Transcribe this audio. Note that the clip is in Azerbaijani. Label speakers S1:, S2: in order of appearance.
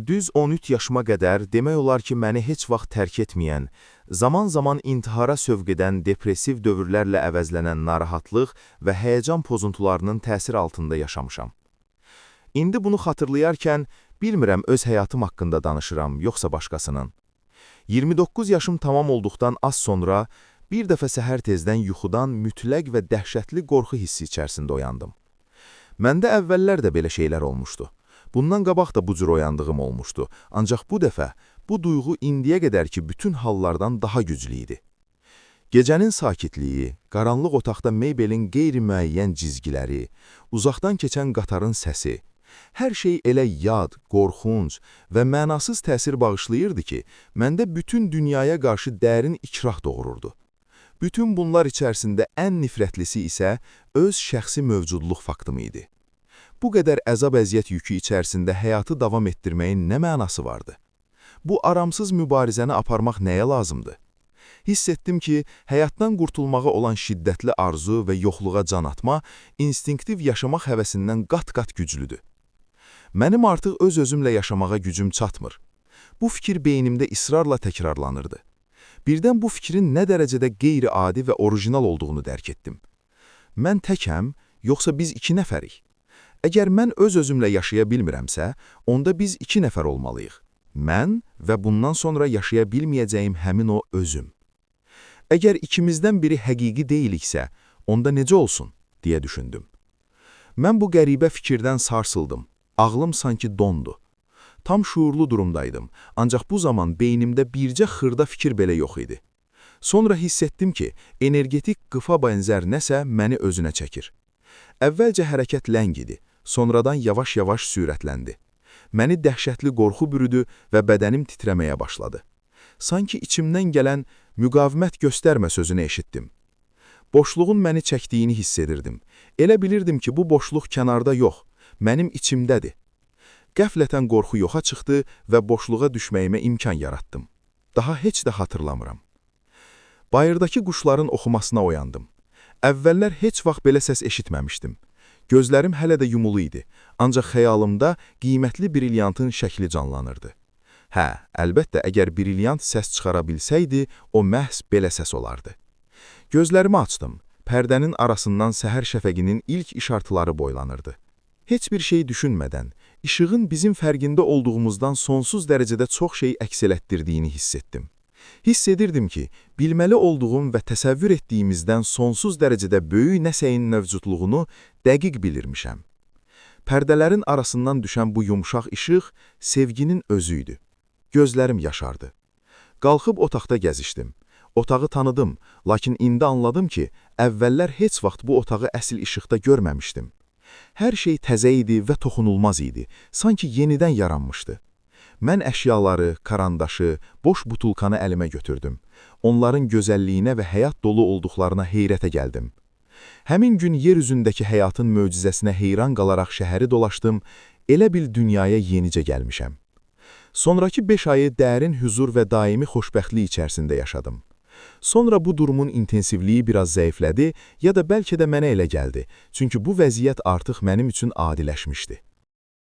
S1: Düz 13 yaşıma qədər demək olar ki, məni heç vaxt tərk etməyən, zaman-zaman intihara sövq edən depressiv dövrlərlə əvəzlənən narahatlıq və həyəcan pozuntularının təsir altında yaşamışam. İndi bunu xatırlayarkən, bilmirəm öz həyatım haqqında danışıram, yoxsa başqasının. 29 yaşım tamam olduqdan az sonra, bir dəfə səhər tezdən yuxudan mütləq və dəhşətli qorxu hissi içərisində oyandım. Məndə əvvəllər də belə şeylər olmuşdu. Bundan qabaq da bu cür oyandığım olmuşdu, ancaq bu dəfə bu duyğu indiyə qədər ki, bütün hallardan daha güclü idi. Gecənin sakitliyi, qaranlıq otaqda Meybelin qeyri-müəyyən cizgiləri, uzaqdan keçən qatarın səsi, hər şey elə yad, qorxunc və mənasız təsir bağışlayırdı ki, məndə bütün dünyaya qarşı dərin ikrah doğururdu. Bütün bunlar içərisində ən nifrətlisi isə öz şəxsi mövcudluq faktım idi. Bu qədər əzab-əziyyət yükü içərisində həyatı davam etdirməyin nə mənası vardı? Bu aramsız mübarizəni aparmaq nəyə lazımdı? Hiss etdim ki, həyatdan qurtulmağa olan şiddətli arzu və yoxluğa can atma, instinktiv yaşamaq həvəsindən qat-qat güclüdür. Mənim artıq öz-özümlə yaşamağa gücüm çatmır. Bu fikir beynimdə israrla təkrarlanırdı. Birdən bu fikrin nə dərəcədə qeyri-adi və orijinal olduğunu dərk etdim. Mən təkəm, yoxsa biz iki nəfərik? Əgər mən öz-özümlə yaşaya bilmirəmsə, onda biz iki nəfər olmalıyıq. Mən və bundan sonra yaşaya bilməyəcəyim həmin o özüm. Əgər ikimizdən biri həqiqi deyiliksə, onda necə olsun, deyə düşündüm. Mən bu qəribə fikirdən sarsıldım. Ağlım sanki dondu. Tam şuurlu durumdaydım, ancaq bu zaman beynimdə bircə xırda fikir belə yox idi. Sonra hiss etdim ki, energetik qıfa bənzər nəsə məni özünə çəkir. Əvvəlcə hərəkət ləng idi, sonradan yavaş-yavaş sürətləndi. Məni dəhşətli qorxu bürüdü və bədənim titrəməyə başladı. Sanki içimdən gələn müqavimət göstərmə sözünü eşitdim. Boşluğun məni çəkdiyini hiss edirdim. Elə bilirdim ki, bu boşluq kənarda yox, mənim içimdədir. Qəflətən qorxu yoxa çıxdı və boşluğa düşməyimə imkan yaratdım. Daha heç də xatırlamıram. Bayırdakı quşların oxumasına oyandım. Əvvəllər heç vaxt belə səs eşitməmişdim. Gözlərim hələ də yumulu idi, ancaq xəyalımda qiymətli brilyantın şəkli canlanırdı. Hə, əlbəttə, əgər brilyant səs çıxara bilsəydi, o məhz belə səs olardı. Gözlərimi açdım, pərdənin arasından səhər şəfəqinin ilk işartıları boylanırdı. Heç bir şey düşünmədən, işığın bizim fərqində olduğumuzdan sonsuz dərəcədə çox şey əks elətdirdiyini hiss etdim. Hiss edirdim ki, bilməli olduğum və təsəvvür etdiyimizdən sonsuz dərəcədə böyük nəsəyin mövcudluğunu dəqiq bilirmişəm. Pərdələrin arasından düşən bu yumşaq işıq sevginin özüydü. Gözlərim yaşardı. Qalxıb otaqda gəzişdim. Otağı tanıdım, lakin indi anladım ki, əvvəllər heç vaxt bu otağı əsl işıqda görməmişdim. Hər şey təzə idi və toxunulmaz idi, sanki yenidən yaranmışdı. Mən əşyaları, karandaşı, boş butulkanı əlimə götürdüm. Onların gözəlliyinə və həyat dolu olduqlarına heyrətə gəldim. Həmin gün yer üzündəki həyatın möcüzəsinə heyran qalaraq şəhəri dolaşdım, elə bil dünyaya yenicə gəlmişəm. Sonrakı 5 ayı dərin hüzur və daimi xoşbəxtlik içərisində yaşadım. Sonra bu durumun intensivliyi biraz zəiflədi, ya da bəlkə də mənə elə gəldi, çünki bu vəziyyət artıq mənim üçün adiləşmişdi.